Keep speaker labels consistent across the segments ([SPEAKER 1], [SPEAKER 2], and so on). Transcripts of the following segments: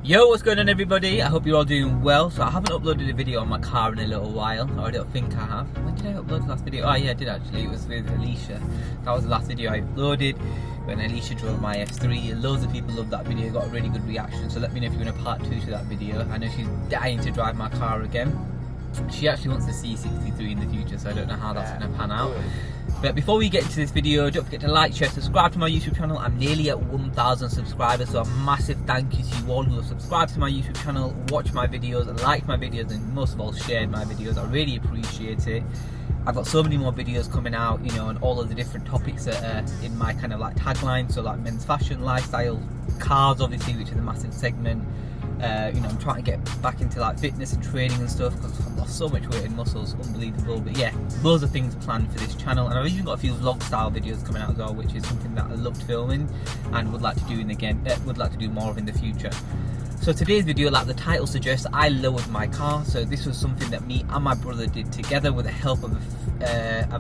[SPEAKER 1] Yo, what's going on everybody? I hope you're all doing well. So I haven't uploaded a video on my car in a little while, or I don't think I have. When did I upload the last video? Oh yeah, I did actually. It was with Alicia. That was the last video I uploaded when Alicia drove my F3. Loads of people loved that video, got a really good reaction. So let me know if you want a part 2 to that video. I know she's dying to drive my car again. She actually wants the C63 in the future, so I don't know how that's going to pan out. But before we get into this video, don't forget to like, share, subscribe to my YouTube channel. I'm nearly at 1,000 subscribers, so a massive thank you to you all who have subscribed to my YouTube channel, watched my videos, liked my videos, and most of all shared my videos. I really appreciate it. I've got so many more videos coming out, you know, on all of the different topics that are in my kind of like tagline. So like men's fashion, lifestyle, cars obviously, which is a massive segment. You know, I'm trying to get back into like fitness and training and stuff because I've lost so much weight and muscles, unbelievable. But yeah, loads of things planned for this channel, and I've even got a few vlog style videos coming out as well, which is something that I loved filming and would like to do would like to do more of in the future. So today's video, like the title suggests, I lowered my car. So this was something that me and my brother did together with the help of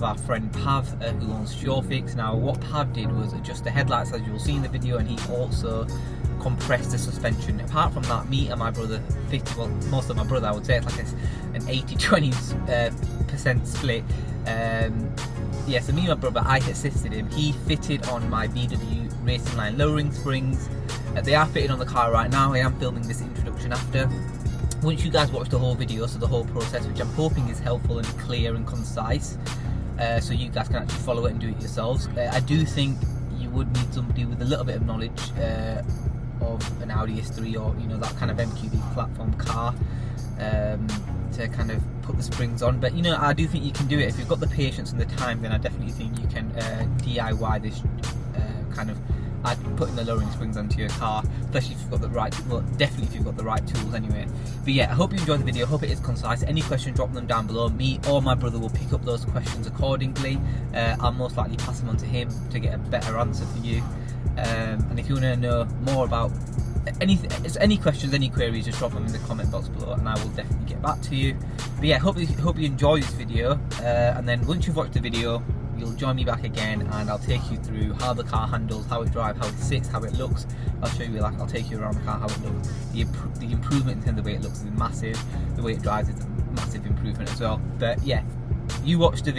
[SPEAKER 1] our friend Pav, who owns Surefix. Now what Pav did was adjust the headlights, as you'll see in the video, and he also compressed the suspension. Apart from that, me and my brother most of my brother, I would say it's like an 80-20% split. Yeah, so me and my brother, I assisted him. He fitted on my VW Racing Line lowering springs. They are fitted on the car right now. I am filming this introduction after. Once you guys watch the whole video, so the whole process, which I'm hoping is helpful and clear and concise, so you guys can actually follow it and do it yourselves. I do think you would need somebody with a little bit of knowledge of an Audi S3 or, you know, that kind of MQB platform car to kind of put the springs on. But you know, I do think you can do it if you've got the patience and the time. Then I definitely think you can DIY this kind of putting the lowering springs onto your car, especially if you've got the right, well, definitely if you've got the right tools anyway. But yeah, I hope you enjoyed the video. I hope it is concise. Any questions, drop them down below. Me or my brother will pick up those questions accordingly. I'll most likely pass them on to him to get a better answer for you. And if you want to know more about any questions, any queries, just drop them in the comment box below and I will definitely get back to you. But yeah, hope you enjoy this video, and then once you've watched the video, you'll join me back again and I'll take you through how the car handles, how it drives, how it sits, how it looks. I'll show you, like, I'll take you around the car, how it looks. The improvement in terms of the way it looks is massive. The way it drives is a massive improvement as well. But yeah, you guys watch the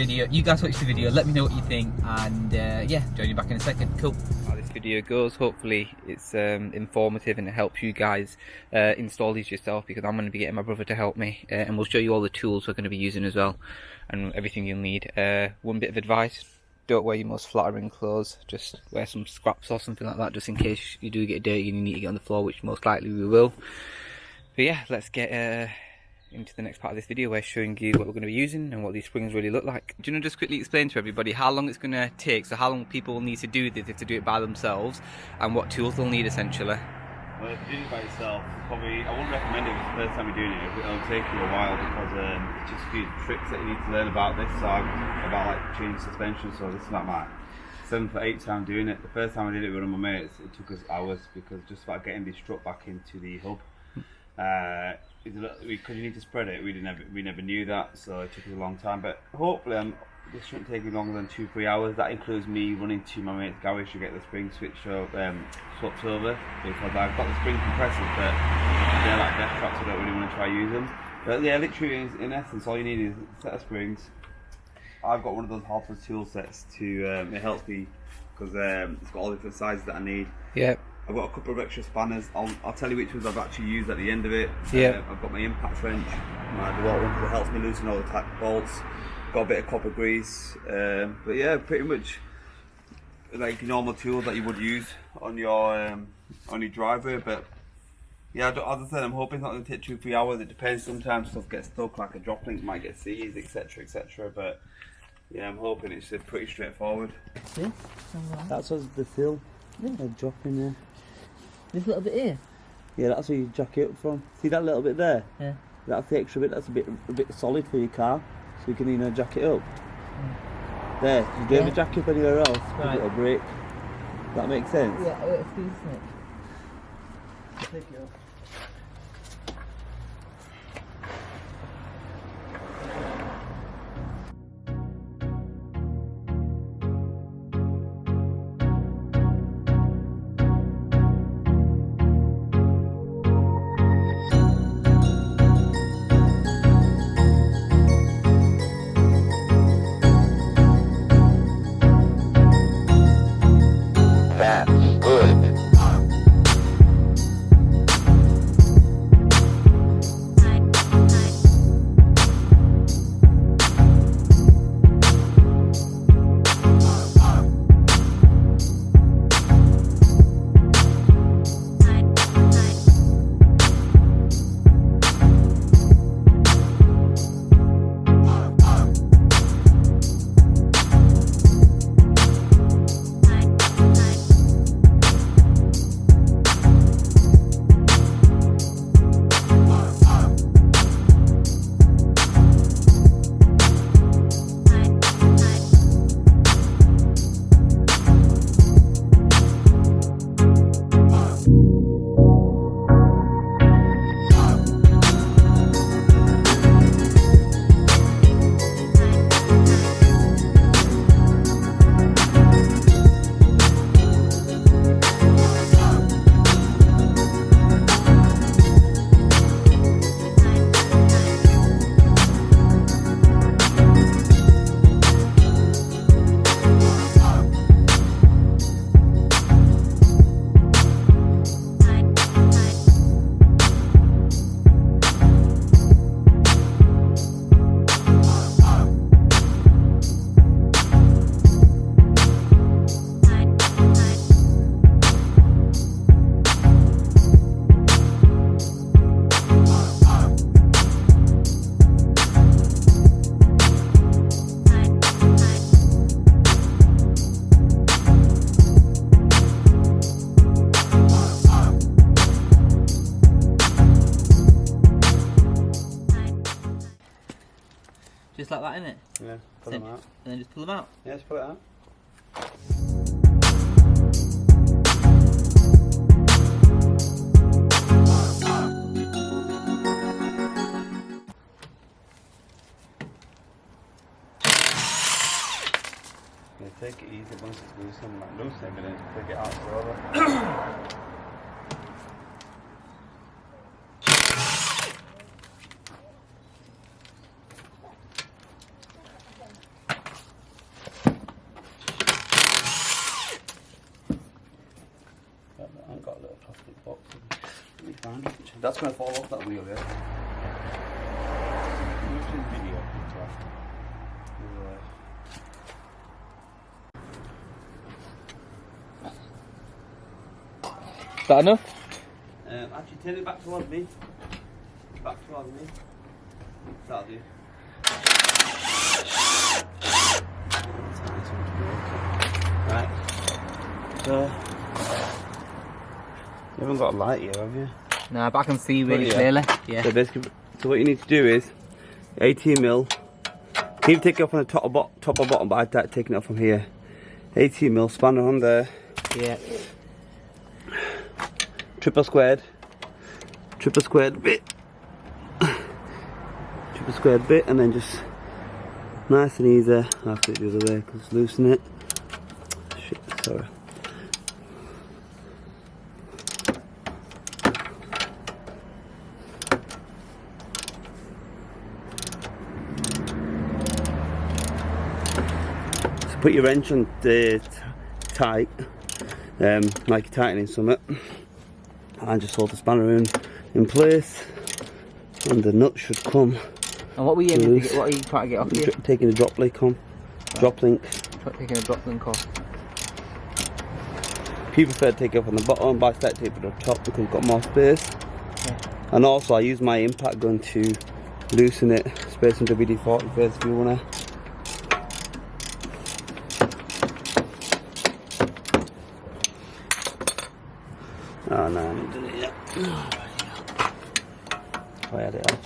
[SPEAKER 1] video, let me know what you think, and yeah, join you back in a second. Cool. How this video goes, hopefully it's informative and it helps you guys install these yourself, because I'm going to be getting my brother to help me, and we'll show you all the tools we're going to be using as well, and everything you'll need. One bit of advice: don't wear your most flattering clothes, just wear some scraps or something like that, just in case you do get dirty and you need to get on the floor, which most likely we will. But yeah, let's get into the next part of this video, where showing you what we're going to be using and what these springs really look like. Do you want to just quickly explain to everybody how long it's going to take, so how long people will need to do this if they do it by themselves, and what tools they'll need essentially?
[SPEAKER 2] Well, if you're doing it by yourself, probably, I wouldn't recommend it if it's the first time you're doing it. It'll take you a while, because it's just a few tricks that you need to learn about this. So about like changing suspension. So this is like my 7th or 8th time doing it. The first time I did it with one of my mates, it took us hours, because just about getting the strut back into the hub. Because you need to spread it, we never knew that, so it took us a long time. But hopefully this shouldn't take me longer than 2-3 hours. That includes me running to my mate's garage to get the spring switched swapped over, because I've got the spring compressors, but they're like death traps, so I don't really want to try use them. But yeah, literally in essence, all you need is a set of springs. I've got one of those Halfords tool sets to it helps me, because it's got all the different sizes that I need.
[SPEAKER 1] Yeah.
[SPEAKER 2] I've got a couple of extra spanners. I'll tell you which ones I've actually used at the end of it.
[SPEAKER 1] Yeah.
[SPEAKER 2] I've got my impact wrench, my DeWalt one, because it helps me loosen all the tight bolts. Got a bit of copper grease. But yeah, pretty much like normal tools that you would use on your driveway. But yeah, as I said, I'm hoping it's not going to take 2-3 hours. It depends. Sometimes stuff gets stuck, like a DROPLINK might get seized, etc., etc. But yeah, I'm hoping it's pretty straightforward.
[SPEAKER 3] Yeah, that's what's the fill. Yeah, a drop in there.
[SPEAKER 1] This little bit here?
[SPEAKER 3] Yeah, that's where you jack it up from. See that little bit there? Yeah. That's the extra bit. That's a bit solid for your car, so you can, you know, jack it up. Mm. There. You don't ever jack up anywhere else, because it'll break. That makes sense?
[SPEAKER 1] Yeah, it's decent.
[SPEAKER 3] Take it off.
[SPEAKER 1] Just like that, innit?
[SPEAKER 2] Yeah, pull them out.
[SPEAKER 1] And then just pull them out?
[SPEAKER 2] Yeah, just pull it out. Yeah, take it easy once it's loose and like loose and then take it out forever. I've got a little plastic box. Let me find it. That's going to fall off that wheel, yeah? Video.
[SPEAKER 1] Is that enough?
[SPEAKER 2] Actually, turn it back towards me. Back towards me. That'll do. Right. So, you haven't got a light here, have you?
[SPEAKER 1] No, but I can see really clearly. Yeah.
[SPEAKER 2] So basically, so what you need to do is 18mm. Keep taking it off on the top or bottom, but I start taking it off from here. 18mm spanner on there.
[SPEAKER 1] Yeah.
[SPEAKER 2] Triple squared bit. Triple squared bit, and then just nice and easy. I have to do it the other way because loosen it. Shit, sorry. So put your wrench on the tight, like you're tightening something, and just hold the spanner in place, and the nut should come.
[SPEAKER 1] And what were you aiming to get? What are you trying to get off here?
[SPEAKER 2] Taking the DROPLINK on. DROPLINK.
[SPEAKER 1] Taking a DROPLINK off.
[SPEAKER 2] People prefer to take it off on the bottom, but I start taking it on the top because we've got more space.
[SPEAKER 1] Yeah.
[SPEAKER 2] And also I use my impact gun to loosen it. Space on WD-40 first if you wanna. Oh no, I haven't done it yet. I had it off.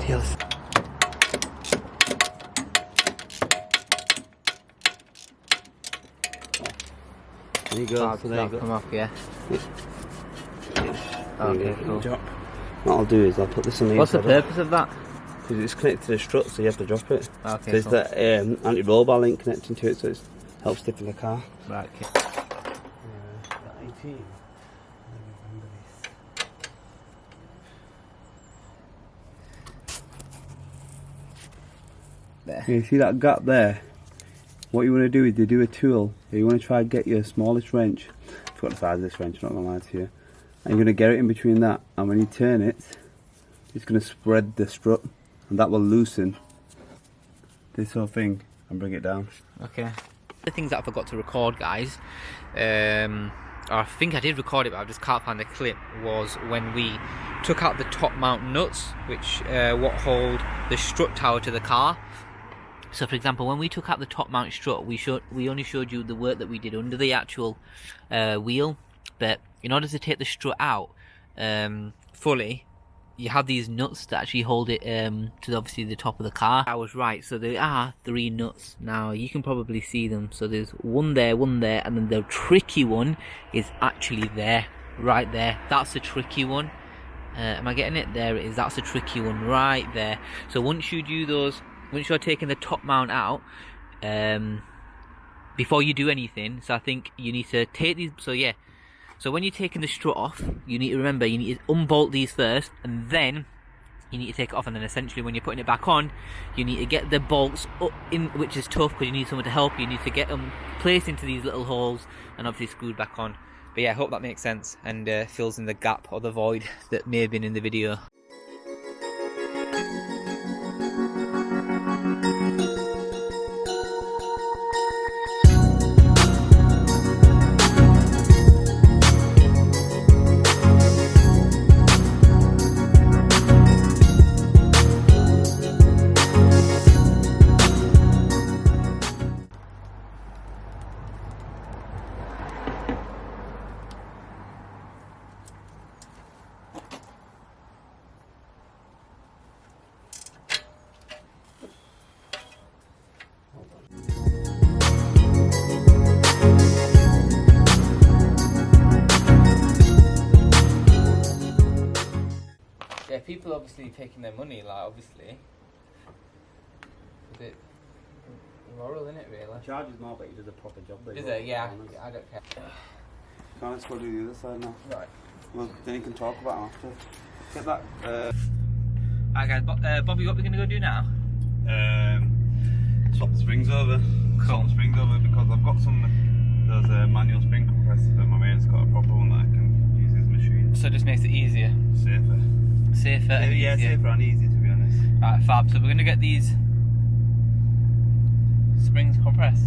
[SPEAKER 2] Yes. There you go. So there you go.
[SPEAKER 1] Come off, yeah. Okay, cool.
[SPEAKER 2] What I'll do is I'll put this on the
[SPEAKER 1] What's the
[SPEAKER 2] inside
[SPEAKER 1] purpose of that?
[SPEAKER 2] Because it's connected to the strut, so you have to drop it.
[SPEAKER 1] Okay,
[SPEAKER 2] so it's
[SPEAKER 1] cool.
[SPEAKER 2] that anti-roll bar link connecting to it, so it helps stiffen the car.
[SPEAKER 1] Right, okay.
[SPEAKER 2] 18.
[SPEAKER 1] There.
[SPEAKER 2] You see that gap there? What you want to do is you do a tool. You want to try and get your smallest wrench. I forgot the size of this wrench, I'm not going to lie to you. And you're going to get it in between that, and when you turn it, it's going to spread the strut, and that will loosen this whole thing and bring it down.
[SPEAKER 1] Okay. The things that I forgot to record, guys, or I think I did record it, but I just can't find the clip, was when we took out the top mount nuts, which what hold the strut tower to the car. So for example, when we took out the top mount strut, we only showed you the work that we did under the actual wheel, but in order to take the strut out fully, you have these nuts that actually hold it to obviously the top of the car. I was right, so there are 3 nuts. Now you can probably see them. So there's one there, and then the tricky one is actually there, right there. That's the tricky one. Am I getting it? There it is. That's the tricky one right there. So once you do those, once you're taking the top mount out, before you do anything, so I think you need to take these. So yeah. So when you're taking the strut off, you need to remember, you need to unbolt these first, and then you need to take it off, and then essentially when you're putting it back on, you need to get the bolts up in, which is tough because you need someone to help you. You need to get them placed into these little holes and obviously screwed back on. But yeah, I hope that makes sense and fills in the gap or the void that may have been in the video. Yeah, people obviously taking their money, like, obviously. A bit immoral, isn't it, really?
[SPEAKER 3] Charges more, but he does a proper job.
[SPEAKER 1] Is it? Yeah, I don't care.
[SPEAKER 2] So let's go do the other side now.
[SPEAKER 1] Right.
[SPEAKER 2] Well, then you can talk about them after. Get that.
[SPEAKER 1] Alright guys, Bobby, what we're going to go do now?
[SPEAKER 2] Swap the springs over. Swap the springs over because I've got those manual spring compressors, but my mate's got a proper one that I can use his machine.
[SPEAKER 1] So it just makes it easier.
[SPEAKER 2] Safer.
[SPEAKER 1] Safer and
[SPEAKER 2] Yeah,
[SPEAKER 1] easier.
[SPEAKER 2] safer and easy to be honest.
[SPEAKER 1] Alright, fab. So we're going to get these springs compressed.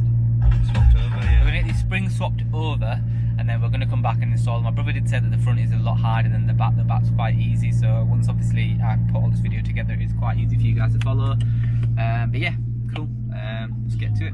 [SPEAKER 2] Swapped over, yeah.
[SPEAKER 1] We're going to get these springs swapped over, and then we're going to come back and install them. My brother did say that the front is a lot harder than the back. The back's quite easy, so once obviously I put all this video together, it's quite easy for you guys to follow. But yeah, cool. Let's get to it.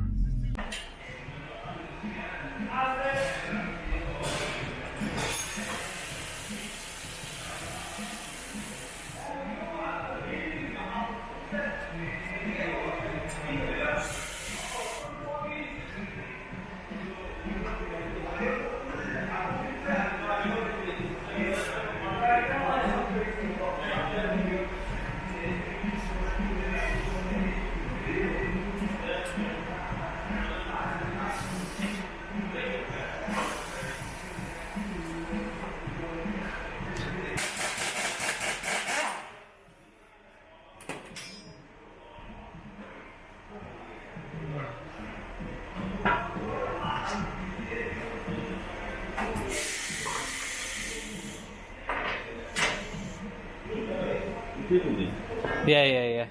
[SPEAKER 1] Yeah.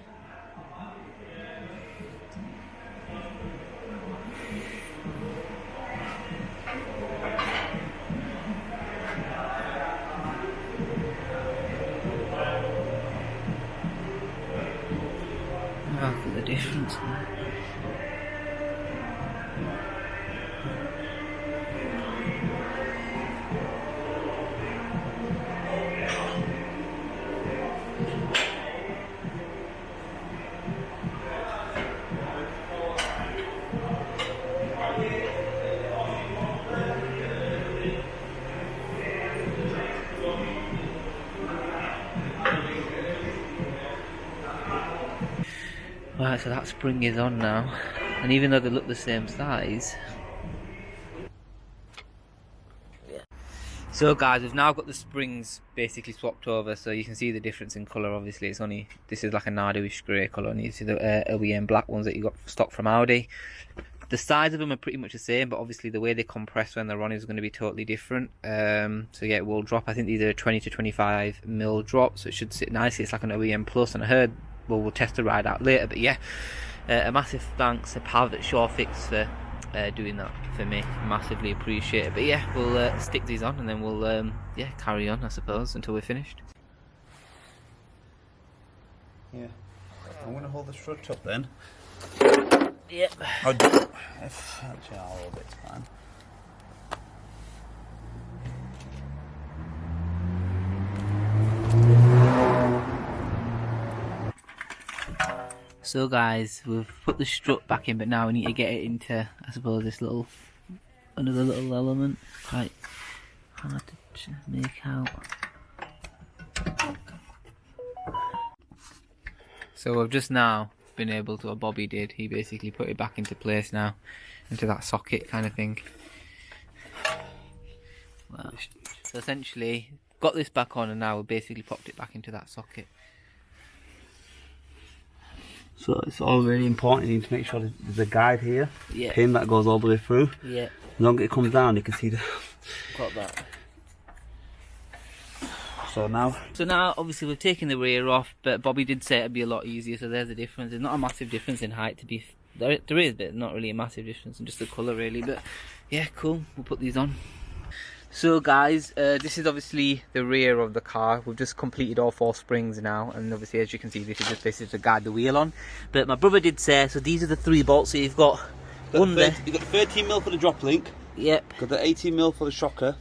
[SPEAKER 1] Look at the difference there. Right, so that spring is on now, and even though they look the same size. So guys, we've now got the springs basically swapped over, so you can see the difference in colour. Obviously it's only, this is like a Nardo-ish grey colour, and you see the OEM black ones that you got stock from Audi. The size of them are pretty much the same, but obviously the way they compress when they're on is going to be totally different. So yeah, it will drop. I think these are 20 to 25 mil drop, so it should sit nicely. It's like an OEM plus, and I heard, well, we'll test the ride out later, but yeah, a massive thanks to Pav at SureFix for doing that for me. Massively appreciate it. But yeah, we'll stick these on, and then we'll yeah, carry on, I suppose, until we're finished.
[SPEAKER 2] Yeah. I'm going to hold the strut up then.
[SPEAKER 1] Yep.
[SPEAKER 2] Actually, I'll hold it, it's fine.
[SPEAKER 1] So guys, we've put the strut back in, but now we need to get it into, I suppose, this little, another little element. Quite hard to make out. So we've just now been able to, what Bobby did, he basically put it back into place now, into that socket kind of thing. Well, so essentially, got this back on, and now we've basically popped it back into that socket.
[SPEAKER 3] So it's all really important. You need to make sure there's a guide here,
[SPEAKER 1] Yeah.
[SPEAKER 3] pin that goes all the way through.
[SPEAKER 1] Yeah.
[SPEAKER 3] As long as it comes down, you can see the.
[SPEAKER 1] Got that.
[SPEAKER 3] So now
[SPEAKER 1] obviously we've taken the rear off, but Bobby did say it'd be a lot easier, so there's a difference. There's not a massive difference in height, to be there is, but not really a massive difference in just the colour really. But yeah, cool, we'll put these on. So guys, this is obviously the rear of the car. We've just completed all 4 springs now, and obviously as you can see, this is just basically to guide the wheel on. But my brother did say, so these are the 3 bolts, so you've got one there.
[SPEAKER 3] You've got 13mm for the DROPLINK.
[SPEAKER 1] Yep.
[SPEAKER 3] Got the 18mm for the shocker,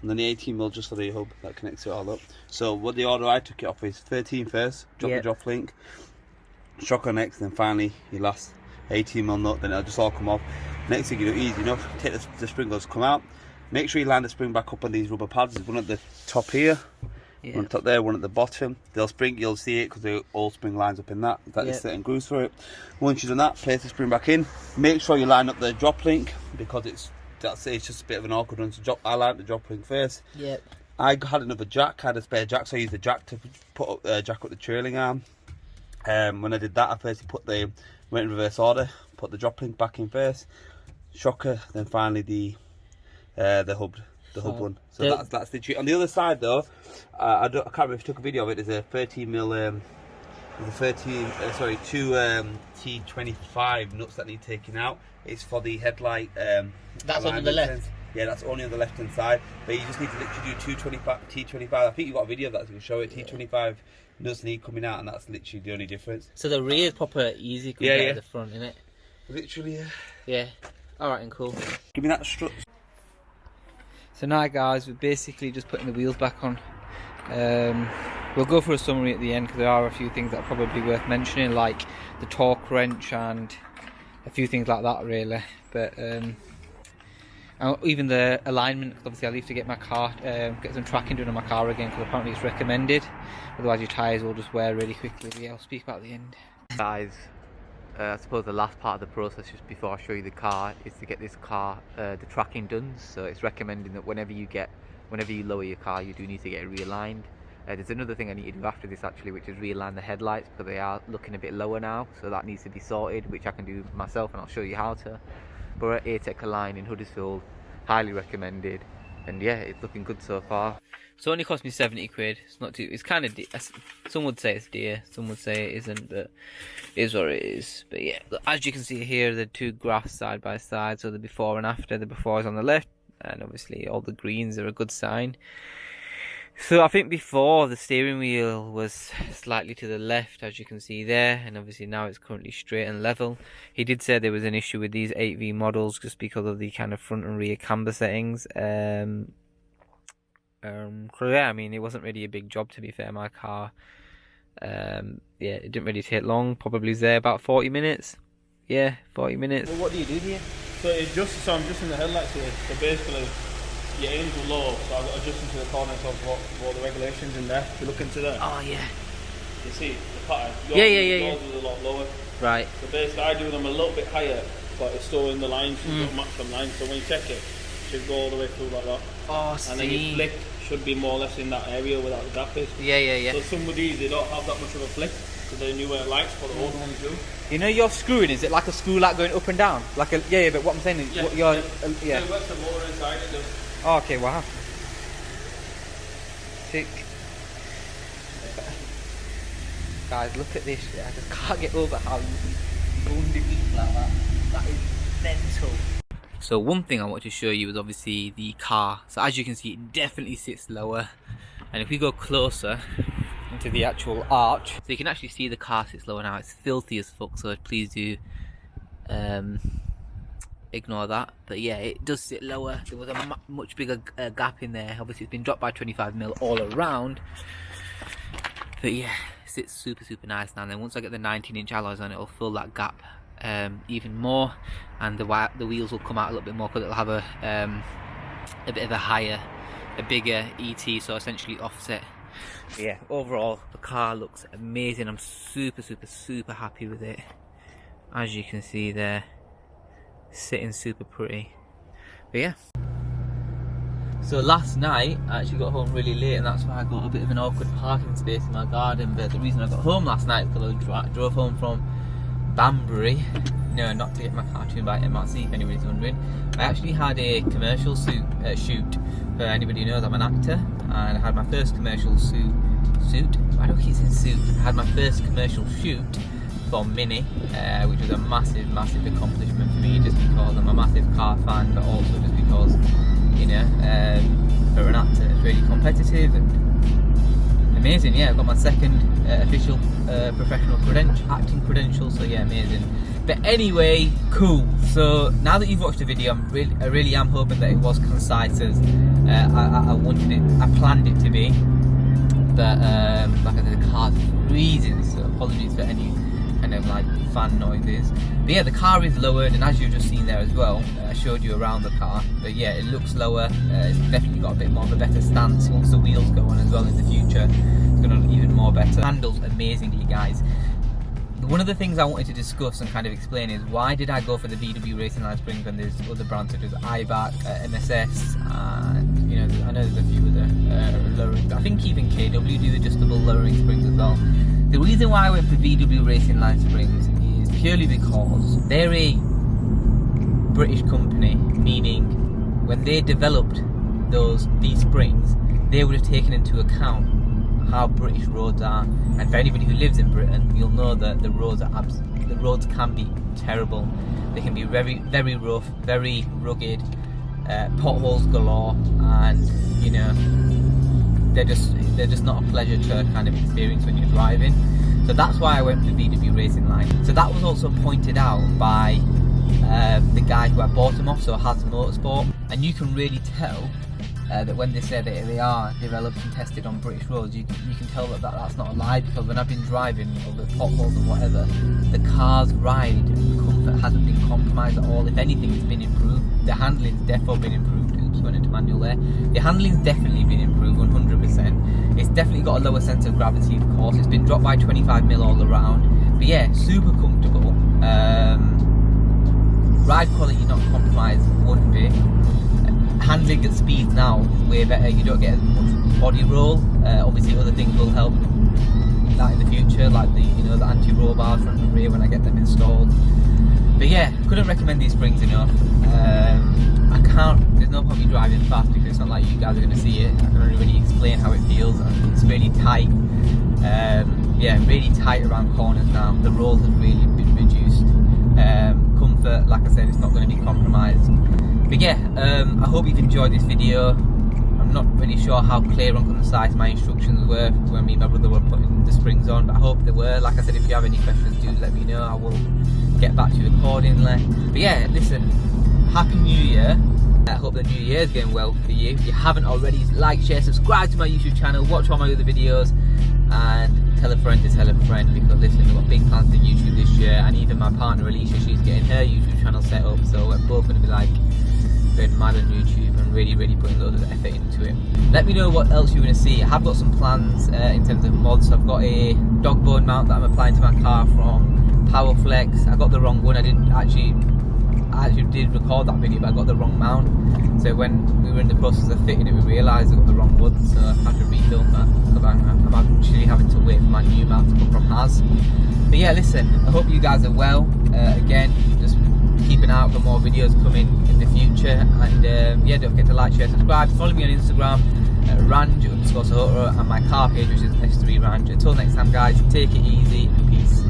[SPEAKER 3] and then the 18mm just for the hub that connects it all up. So what the order I took it off is 13 first, drop the DROPLINK, shocker next, then finally your last 18mm nut, then it'll just all come off. Next thing you do, easy enough, take the spring goes come out. Make sure you line the spring back up on these rubber pads. There's one at the top here,
[SPEAKER 2] One on top there, one at the bottom. They'll spring, you'll see it because the all spring lines up in that. That is setting grooves for it. Once you've done that, place the spring back in. Make sure you line up the drop link because it's just a bit of an awkward one to drop. I like the drop link first.
[SPEAKER 1] Yep.
[SPEAKER 2] I had another jack, I had a spare jack, so I used the jack to put up, jack up the trailing arm. When I did that, I first went in reverse order, put the drop link back in first, shocker, then finally the hub one. So that's the trick. On the other side though, I can't remember if I took a video of it. There's a 13mm, two T25 nuts that need taking out. It's for the headlight.
[SPEAKER 1] That's on the left.
[SPEAKER 2] Yeah, that's only on the left hand side. But you just need to literally do T25. I think you've got a video of that, so you can show it. T25 nuts need coming out, and that's literally the only difference.
[SPEAKER 1] So the rear is proper easy compared to the front, isn't it?
[SPEAKER 2] Literally, yeah.
[SPEAKER 1] Yeah. Alright, and cool.
[SPEAKER 2] Give me that strut.
[SPEAKER 1] So now guys, we're basically just putting the wheels back on. We'll go for a summary at the end because there are a few things that are probably worth mentioning, like the torque wrench and a few things like that really. But even the alignment, because obviously I leave to get my car, get some tracking done on my car again because apparently it's recommended. Otherwise your tyres will just wear really quickly. But yeah, I'll speak about the end. Guys, I suppose the last part of the process just before I show you the car is to get this car the tracking done. So it's recommending that whenever you lower your car, you do need to get it realigned. There's another thing I need to do after this actually, which is realign the headlights because they are looking a bit lower now, so that needs to be sorted, which I can do myself and I'll show you how to. But we're at ATEC Align in Huddersfield, highly recommended, and yeah, it's looking good so far. So it only cost me 70 quid. It's not too, it's kind of, some would say it's dear, some would say it isn't, but it is what it is. But yeah, as you can see here, the two graphs side by side, so the before and after. The before is on the left, and obviously all the greens are a good sign. So I think before the steering wheel was slightly to the left, as you can see there, and obviously now it's currently straight and level. He did say there was an issue with these 8V models just because of the kind of front and rear camber settings. So yeah, I mean, it wasn't really a big job, to be fair. My car, yeah, it didn't really take long. Probably was there about 40 minutes. Yeah, 40 minutes.
[SPEAKER 4] Well, what do you do here? So I'm just in the headlights here. So basically, your aims were low, so I've got to adjust into the corners of what the regulations in there. If you look into there.
[SPEAKER 1] Oh yeah.
[SPEAKER 4] You see the pattern.
[SPEAKER 1] Yours
[SPEAKER 4] was a lot lower.
[SPEAKER 1] Right.
[SPEAKER 4] So basically, I do them a little bit higher, but it's still in the line. So you don't match them lines. So when you check it, it should go all the way through like that.
[SPEAKER 1] Oh,
[SPEAKER 4] and then your flick should be more or less in that area where that gap is.
[SPEAKER 1] Yeah.
[SPEAKER 4] So some of these, they don't have that much of a flick, because they knew where it lights, but the old ones do.
[SPEAKER 1] You know your screwing, is it like a screw like going up and down? Like a, yeah, but what I'm saying is,
[SPEAKER 4] Yeah,
[SPEAKER 1] you're,
[SPEAKER 4] so it works the motor inside it does.
[SPEAKER 1] Oh, okay, wow. Sick. Guys, look at this. I just can't get over how you go underneath like that. That is mental. So one thing I want to show you is obviously the car. So as you can see, it definitely sits lower. And if we go closer into the actual arch, so you can actually see the car sits lower now. It's filthy as fuck, so please do ignore that. But yeah, it does sit lower. There was a much bigger gap in there. Obviously it's been dropped by 25mm all around, but yeah, it sits super nice now. And then once I get the 19-inch alloys on, it'll fill that gap even more, and the wheels will come out a little bit more because it'll have a bit of a bigger ET, so essentially offset. But yeah, overall the car looks amazing. I'm super happy with it. As you can see there, sitting super pretty. But yeah, so last night I actually got home really late, and that's why I got a bit of an awkward parking space in my garden. But the reason I got home last night is because I drove home from Banbury. No, not to get my cartoon by MRC, if anybody's wondering. I actually had a commercial shoot. For anybody who knows, I'm an actor, and I had my first commercial shoot. I don't keep saying suit. I had my first commercial shoot for Mini, which was a massive accomplishment for me, just because I'm a massive car fan, but also just because, you know, for an actor it's really competitive and amazing. Yeah, I've got my second official professional acting credential, so yeah, amazing. But anyway, cool. So now that you've watched the video, I really am hoping that it was concise as I wanted it, I planned it to be. But like I said, the car's freezing, so apologies for any kind kind of like fan noises. But yeah, the car is lowered, and as you've just seen there as well, I showed you around the car. But yeah, it looks lower. It's definitely got a bit more of a better stance once the wheels go on as well in the future. It's going to look even more better. Handles amazingly, guys. One of the things I wanted to discuss and kind of explain is why did I go for the VW Racing Line springs when there's other brands such as IBAC, MSS, and you know, I know there's a few other lowering. I think even KW do adjustable lowering springs as well. The reason why I went for VW Racing Line springs is purely because they're a British company, meaning when they developed these springs, they would have taken into account how British roads are, and for anybody who lives in Britain, you'll know that the roads can be terrible. They can be very, very rough, very rugged, potholes galore, and you know, they're just not a pleasure to kind of experience when you're driving. So that's why I went for VW Racing Line. So that was also pointed out by the guy who I bought them off, so Has Motorsport, and you can really tell that when they say that they are developed and tested on British roads, you can tell that that's not a lie, because when I've been driving over potholes and whatever, the car's ride and comfort hasn't been compromised at all. If anything, it's been improved. The handling's definitely been improved. Oops, went into manual there. The handling's definitely been improved, 100%. It's definitely got a lower sense of gravity, of course. It's been dropped by 25mm all around. But yeah, super comfortable. Ride quality not compromised one bit. Handling at speed now is way better. You don't get as much body roll. Obviously other things will help that in the future, like the the anti-roll bars front and rear when I get them installed. But yeah, couldn't recommend these springs enough. There's no point me driving fast because it's not like you guys are going to see it. I can only really explain how it feels. It's really tight. Yeah, really tight around corners now. The roll has really been reduced. Comfort, like I said, it's not going to be compromised. But yeah, I hope you've enjoyed this video. I'm not really sure how clear and concise my instructions were when me and my brother were putting the springs on, but I hope they were. Like I said, if you have any questions, do let me know. I will get back to you accordingly. But yeah, listen, Happy New Year. I hope the new year is going well for you. If you haven't already, like, share, subscribe to my YouTube channel, watch all my other videos, and tell a friend to tell a friend, because listen, we've got big plans for YouTube this year, and even my partner Alicia, she's getting her YouTube channel set up, so we're both going to be like going mad on YouTube and really putting loads of effort into it. Let me know what else you're going to see. I have got some plans in terms of mods. I've got a dog bone mount that I'm applying to my car from Powerflex. I got the wrong one. I actually did record that video, but I got the wrong mount. So when we were in the process of fitting it, we realised I got the wrong one, so I had to refilm that, because I'm actually having to wait for my new mount to come from Has. But yeah, listen, I hope you guys are well. Again, just keep an eye out for more videos coming in the future, and yeah, don't forget to like, share, subscribe, follow me on Instagram at Ranj_Sohoto, and my car page, which is S3 Ranj. Until next time, guys, take it easy and peace.